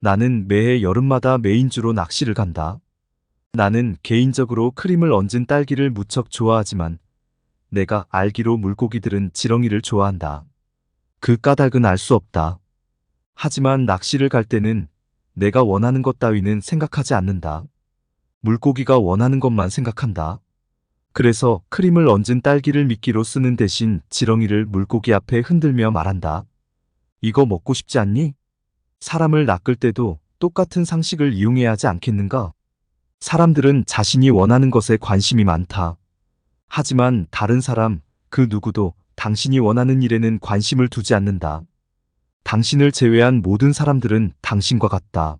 나는 매해 여름마다 메인주로 낚시를 간다. 나는 개인적으로 크림을 얹은 딸기를 무척 좋아하지만 내가 알기로 물고기들은 지렁이를 좋아한다. 그 까닭은 알 수 없다. 하지만 낚시를 갈 때는 내가 원하는 것 따위는 생각하지 않는다. 물고기가 원하는 것만 생각한다. 그래서 크림을 얹은 딸기를 미끼로 쓰는 대신 지렁이를 물고기 앞에 흔들며 말한다. 이거 먹고 싶지 않니? 사람을 낚을 때도 똑같은 상식을 이용해야 하지 않겠는가? 사람들은 자신이 원하는 것에 관심이 많다. 하지만 다른 사람, 그 누구도 당신이 원하는 일에는 관심을 두지 않는다. 당신을 제외한 모든 사람들은 당신과 같다.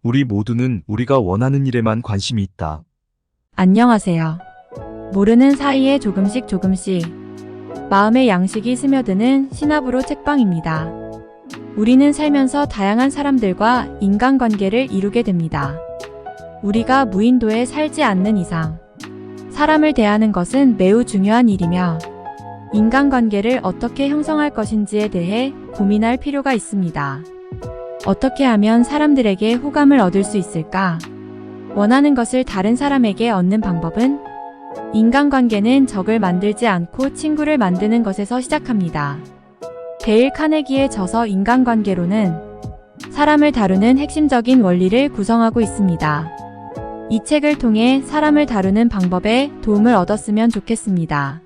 우리 모두는 우리가 원하는 일에만 관심이 있다. 안녕하세요. 모르는 사이에 조금씩 마음의 양식이 스며드는 시나브로 책방입니다. 우리는 살면서 다양한 사람들과 인간관계를 이루게 됩니다. 우리가 무인도에 살지 않는 이상 사람을 대하는 것은 매우 중요한 일이며 인간관계를 어떻게 형성할 것인지에 대해 고민할 필요가 있습니다. 어떻게 하면 사람들에게 호감을 얻을 수 있을까? 원하는 것을 다른 사람에게 얻는 방법은? 인간관계는 적을 만들지 않고 친구를 만드는 것에서 시작합니다. 데일 카네기의 저서 인간관계론은 사람을 다루는 핵심적인 원리를 구성하고 있습니다. 이 책을 통해 사람을 다루는 방법에 도움을 얻었으면 좋겠습니다.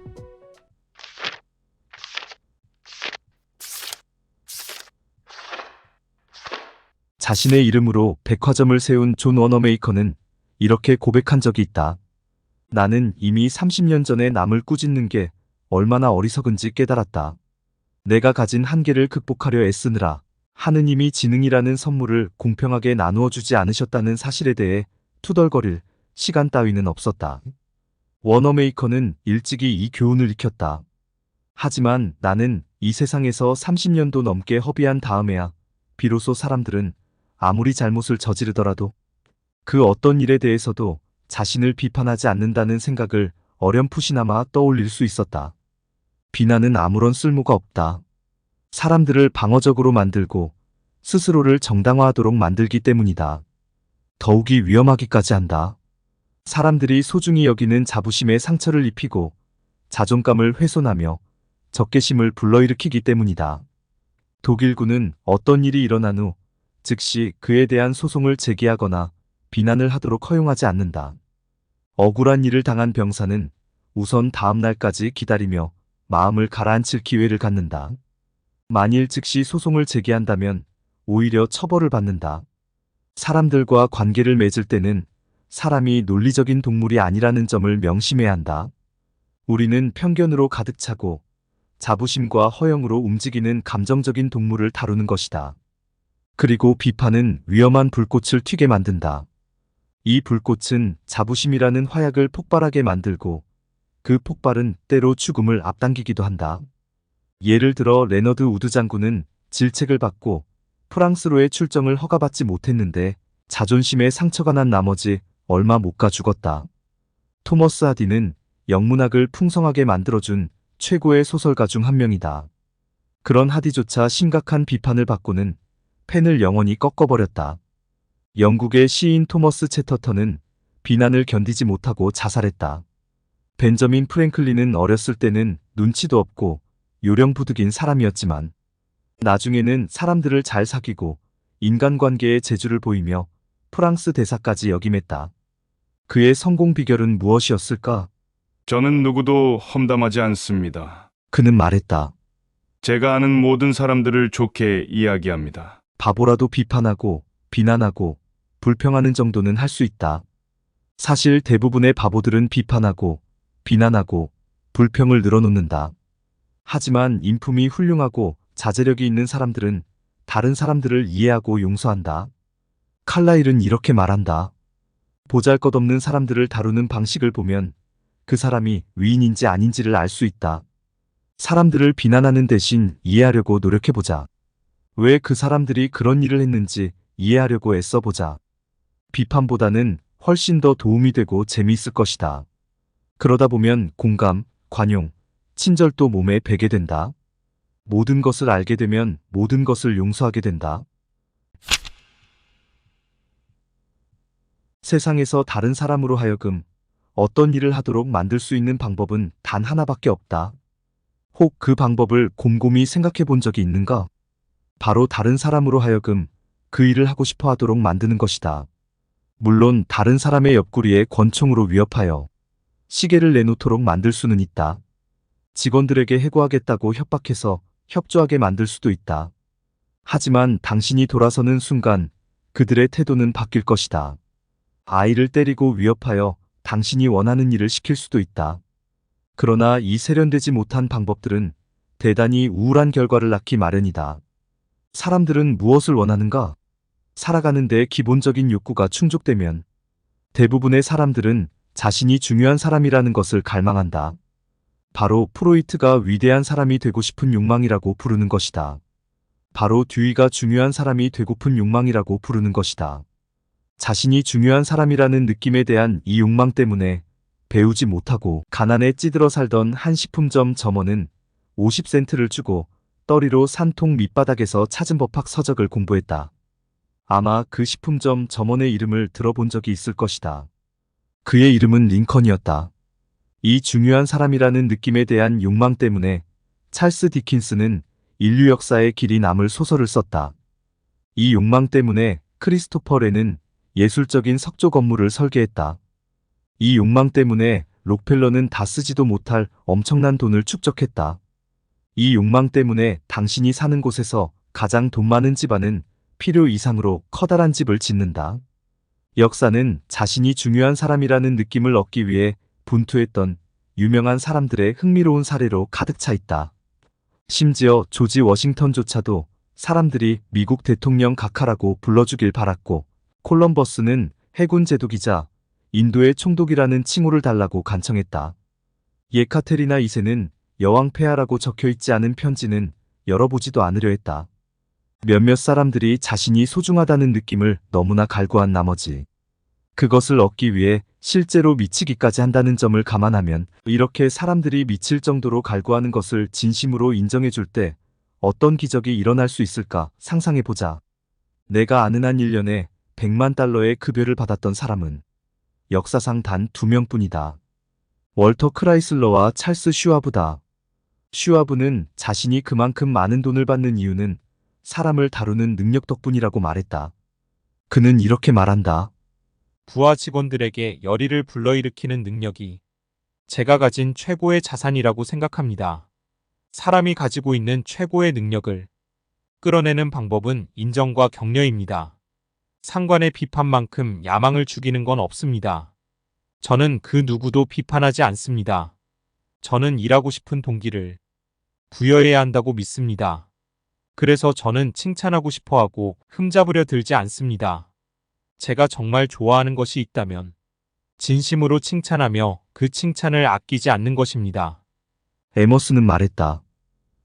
자신의 이름으로 백화점을 세운 존 워너메이커는 이렇게 고백한 적이 있다. 나는 이미 30년 전에 남을 꾸짖는 게 얼마나 어리석은지 깨달았다. 내가 가진 한계를 극복하려 애쓰느라 하느님이 지능이라는 선물을 공평하게 나누어 주지 않으셨다는 사실에 대해 투덜거릴 시간 따위는 없었다. 워너메이커는 일찍이 이 교훈을 익혔다. 하지만 나는 이 세상에서 30년도 넘게 허비한 다음에야 비로소 사람들은 아무리 잘못을 저지르더라도 그 어떤 일에 대해서도 자신을 비판하지 않는다는 생각을 어렴풋이나마 떠올릴 수 있었다. 비난은 아무런 쓸모가 없다. 사람들을 방어적으로 만들고 스스로를 정당화하도록 만들기 때문이다. 더욱이 위험하기까지 한다. 사람들이 소중히 여기는 자부심에 상처를 입히고 자존감을 훼손하며 적개심을 불러일으키기 때문이다. 독일군은 어떤 일이 일어난 후 즉시 그에 대한 소송을 제기하거나 비난을 하도록 허용하지 않는다. 억울한 일을 당한 병사는 우선 다음 날까지 기다리며 마음을 가라앉힐 기회를 갖는다. 만일 즉시 소송을 제기한다면 오히려 처벌을 받는다. 사람들과 관계를 맺을 때는 사람이 논리적인 동물이 아니라는 점을 명심해야 한다. 우리는 편견으로 가득 차고 자부심과 허영으로 움직이는 감정적인 동물을 다루는 것이다. 그리고 비판은 위험한 불꽃을 튀게 만든다. 이 불꽃은 자부심이라는 화약을 폭발하게 만들고 그 폭발은 때로 죽음을 앞당기기도 한다. 예를 들어 레너드 우드 장군은 질책을 받고 프랑스로의 출정을 허가받지 못했는데 자존심에 상처가 난 나머지 얼마 못 가 죽었다. 토머스 하디는 영문학을 풍성하게 만들어준 최고의 소설가 중 한 명이다. 그런 하디조차 심각한 비판을 받고는 펜을 영원히 꺾어버렸다. 영국의 시인 토머스 채터턴은 비난을 견디지 못하고 자살했다. 벤저민 프랭클린은 어렸을 때는 눈치도 없고 요령부득인 사람이었지만 나중에는 사람들을 잘 사귀고 인간관계의 재주를 보이며 프랑스 대사까지 역임했다. 그의 성공 비결은 무엇이었을까? 저는 누구도 험담하지 않습니다. 그는 말했다. 제가 아는 모든 사람들을 좋게 이야기합니다. 바보라도 비판하고 비난하고 불평하는 정도는 할 수 있다. 사실 대부분의 바보들은 비판하고 비난하고 불평을 늘어놓는다. 하지만 인품이 훌륭하고 자제력이 있는 사람들은 다른 사람들을 이해하고 용서한다. 칼라일은 이렇게 말한다. 보잘것없는 사람들을 다루는 방식을 보면 그 사람이 위인인지 아닌지를 알 수 있다. 사람들을 비난하는 대신 이해하려고 노력해보자. 왜 그 사람들이 그런 일을 했는지 이해하려고 애써보자. 비판보다는 훨씬 더 도움이 되고 재미있을 것이다. 그러다 보면 공감, 관용, 친절도 몸에 배게 된다. 모든 것을 알게 되면 모든 것을 용서하게 된다. 세상에서 다른 사람으로 하여금 어떤 일을 하도록 만들 수 있는 방법은 단 하나밖에 없다. 혹 그 방법을 곰곰이 생각해 본 적이 있는가? 바로 다른 사람으로 하여금 그 일을 하고 싶어 하도록 만드는 것이다. 물론 다른 사람의 옆구리에 권총으로 위협하여 시계를 내놓도록 만들 수는 있다. 직원들에게 해고하겠다고 협박해서 협조하게 만들 수도 있다. 하지만 당신이 돌아서는 순간 그들의 태도는 바뀔 것이다. 아이를 때리고 위협하여 당신이 원하는 일을 시킬 수도 있다. 그러나 이 세련되지 못한 방법들은 대단히 우울한 결과를 낳기 마련이다. 사람들은 무엇을 원하는가? 살아가는 데 기본적인 욕구가 충족되면 대부분의 사람들은 자신이 중요한 사람이라는 것을 갈망한다. 바로 프로이트가 위대한 사람이 되고 싶은 욕망이라고 부르는 것이다. 바로 듀이가 중요한 사람이 되고픈 욕망이라고 부르는 것이다. 자신이 중요한 사람이라는 느낌에 대한 이 욕망 때문에 배우지 못하고 가난에 찌들어 살던 한 식품점 점원은 50센트를 주고 떠리로 산통 밑바닥에서 찾은 법학 서적을 공부했다. 아마 그 식품점 점원의 이름을 들어본 적이 있을 것이다. 그의 이름은 링컨이었다. 이 중요한 사람이라는 느낌에 대한 욕망 때문에 찰스 디킨스는 인류 역사에 길이 남을 소설을 썼다. 이 욕망 때문에 크리스토퍼 렌은 예술적인 석조 건물을 설계했다. 이 욕망 때문에 록펠러는 다 쓰지도 못할 엄청난 돈을 축적했다. 이 욕망 때문에 당신이 사는 곳에서 가장 돈 많은 집안은 필요 이상으로 커다란 집을 짓는다. 역사는 자신이 중요한 사람이라는 느낌을 얻기 위해 분투했던 유명한 사람들의 흥미로운 사례로 가득 차 있다. 심지어 조지 워싱턴조차도 사람들이 미국 대통령 각하라고 불러주길 바랐고, 콜럼버스는 해군 제독이자 인도의 총독이라는 칭호를 달라고 간청했다. 예카테리나 2세는 여왕 폐하라고 적혀있지 않은 편지는 열어보지도 않으려 했다. 몇몇 사람들이 자신이 소중하다는 느낌을 너무나 갈구한 나머지 그것을 얻기 위해 실제로 미치기까지 한다는 점을 감안하면 이렇게 사람들이 미칠 정도로 갈구하는 것을 진심으로 인정해줄 때 어떤 기적이 일어날 수 있을까 상상해보자. 내가 아는 한 1년에 100만 달러의 급여를 받았던 사람은 역사상 단 2명뿐이다. 월터 크라이슬러와 찰스 슈와브다. 슈와브는 자신이 그만큼 많은 돈을 받는 이유는 사람을 다루는 능력 덕분이라고 말했다. 그는 이렇게 말한다. 부하 직원들에게 열의를 불러일으키는 능력이 제가 가진 최고의 자산이라고 생각합니다. 사람이 가지고 있는 최고의 능력을 끌어내는 방법은 인정과 격려입니다. 상관의 비판만큼 야망을 죽이는 건 없습니다. 저는 그 누구도 비판하지 않습니다. 저는 일하고 싶은 동기를 부여해야 한다고 믿습니다. 그래서 저는 칭찬하고 싶어하고 흠잡으려 들지 않습니다. 제가 정말 좋아하는 것이 있다면 진심으로 칭찬하며 그 칭찬을 아끼지 않는 것입니다. 에머스는 말했다.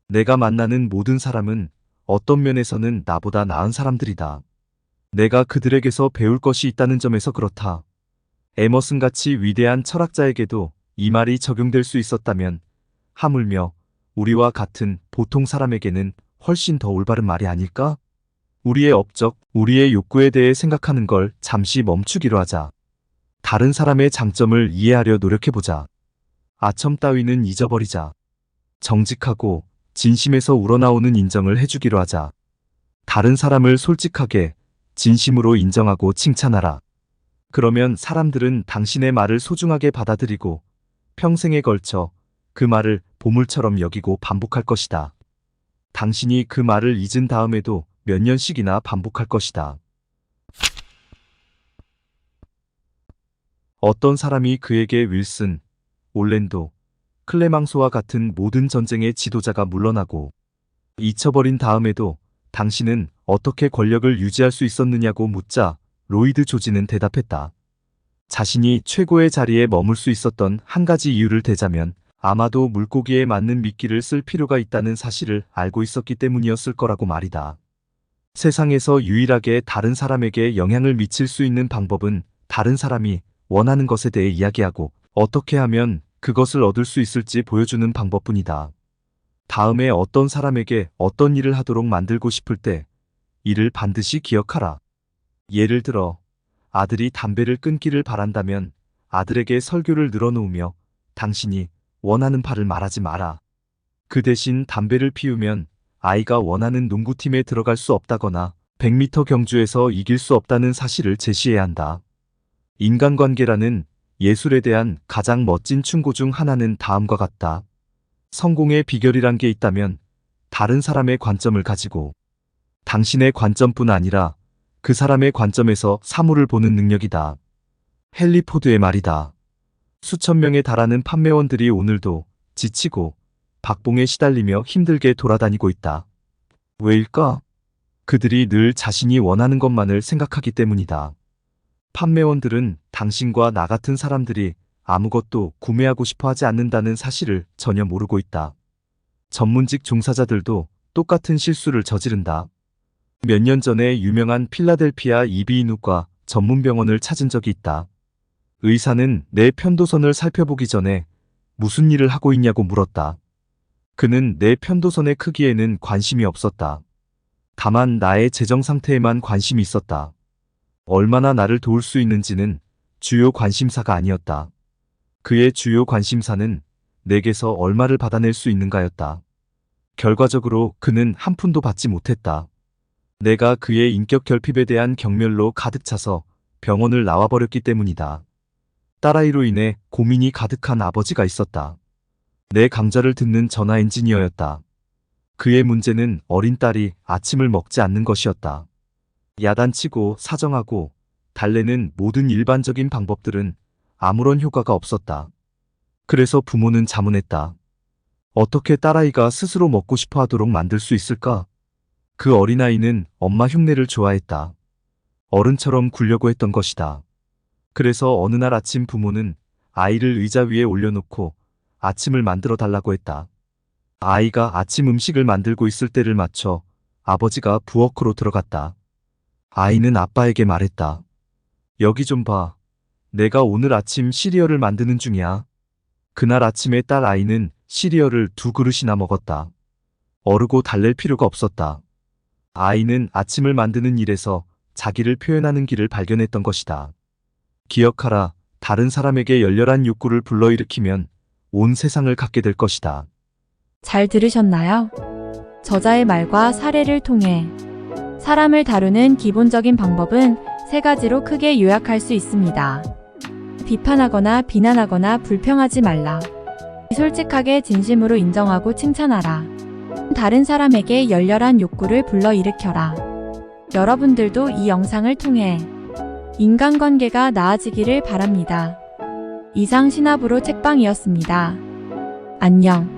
내가 만나는 모든 사람은 어떤 면에서는 나보다 나은 사람들이다. 내가 그들에게서 배울 것이 있다는 점에서 그렇다. 에머슨 같이 위대한 철학자에게도 이 말이 적용될 수 있었다면 하물며 우리와 같은 보통 사람에게는 훨씬 더 올바른 말이 아닐까? 우리의 업적, 우리의 욕구에 대해 생각하는 걸 잠시 멈추기로 하자. 다른 사람의 장점을 이해하려 노력해보자. 아첨 따위는 잊어버리자. 정직하고 진심에서 우러나오는 인정을 해주기로 하자. 다른 사람을 솔직하게, 진심으로 인정하고 칭찬하라. 그러면 사람들은 당신의 말을 소중하게 받아들이고 평생에 걸쳐 그 말을 보물처럼 여기고 반복할 것이다. 당신이 그 말을 잊은 다음에도 몇 년씩이나 반복할 것이다. 어떤 사람이 그에게 윌슨, 올랜도, 클레망소와 같은 모든 전쟁의 지도자가 물러나고 잊혀버린 다음에도 당신은 어떻게 권력을 유지할 수 있었느냐고 묻자 로이드 조지는 대답했다. 자신이 최고의 자리에 머물 수 있었던 한 가지 이유를 대자면 아마도 물고기에 맞는 미끼를 쓸 필요가 있다는 사실을 알고 있었기 때문이었을 거라고 말이다. 세상에서 유일하게 다른 사람에게 영향을 미칠 수 있는 방법은 다른 사람이 원하는 것에 대해 이야기하고 어떻게 하면 그것을 얻을 수 있을지 보여주는 방법뿐이다. 다음에 어떤 사람에게 어떤 일을 하도록 만들고 싶을 때 이를 반드시 기억하라. 예를 들어 아들이 담배를 끊기를 바란다면 아들에게 설교를 늘어놓으며 당신이 원하는 바를 말하지 마라. 그 대신 담배를 피우면 아이가 원하는 농구팀에 들어갈 수 없다거나 100m 경주에서 이길 수 없다는 사실을 제시해야 한다. 인간관계라는 예술에 대한 가장 멋진 충고 중 하나는 다음과 같다. 성공의 비결이란 게 있다면 다른 사람의 관점을 가지고 당신의 관점뿐 아니라 그 사람의 관점에서 사물을 보는 능력이다. 헨리 포드의 말이다. 수천 명에 달하는 판매원들이 오늘도 지치고 박봉에 시달리며 힘들게 돌아다니고 있다. 왜일까? 그들이 늘 자신이 원하는 것만을 생각하기 때문이다. 판매원들은 당신과 나 같은 사람들이 아무것도 구매하고 싶어 하지 않는다는 사실을 전혀 모르고 있다. 전문직 종사자들도 똑같은 실수를 저지른다. 몇 년 전에 유명한 필라델피아 이비인후과 전문병원을 찾은 적이 있다. 의사는 내 편도선을 살펴보기 전에 무슨 일을 하고 있냐고 물었다. 그는 내 편도선의 크기에는 관심이 없었다. 다만 나의 재정 상태에만 관심이 있었다. 얼마나 나를 도울 수 있는지는 주요 관심사가 아니었다. 그의 주요 관심사는 내게서 얼마를 받아낼 수 있는가였다. 결과적으로 그는 한 푼도 받지 못했다. 내가 그의 인격 결핍에 대한 경멸로 가득 차서 병원을 나와버렸기 때문이다. 딸아이로 인해 고민이 가득한 아버지가 있었다. 내 강좌를 듣는 전화 엔지니어였다. 그의 문제는 어린 딸이 아침을 먹지 않는 것이었다. 야단치고 사정하고 달래는 모든 일반적인 방법들은 아무런 효과가 없었다. 그래서 부모는 자문했다. 어떻게 딸아이가 스스로 먹고 싶어 하도록 만들 수 있을까? 그 어린아이는 엄마 흉내를 좋아했다. 어른처럼 굴려고 했던 것이다. 그래서 어느 날 아침 부모는 아이를 의자 위에 올려놓고 아침을 만들어 달라고 했다. 아이가 아침 음식을 만들고 있을 때를 맞춰 아버지가 부엌으로 들어갔다. 아이는 아빠에게 말했다. 여기 좀 봐. 내가 오늘 아침 시리얼을 만드는 중이야. 그날 아침에 딸 아이는 시리얼을 2그릇이나 먹었다. 어르고 달랠 필요가 없었다. 아이는 아침을 만드는 일에서 자기를 표현하는 길을 발견했던 것이다. 기억하라. 다른 사람에게 열렬한 욕구를 불러일으키면 온 세상을 갖게 될 것이다. 잘 들으셨나요? 저자의 말과 사례를 통해 사람을 다루는 기본적인 방법은 3가지로 크게 요약할 수 있습니다. 비판하거나 비난하거나 불평하지 말라. 솔직하게 진심으로 인정하고 칭찬하라. 다른 사람에게 열렬한 욕구를 불러일으켜라. 여러분들도 이 영상을 통해 인간관계가 나아지기를 바랍니다. 이상 신압으로 책방이었습니다. 안녕.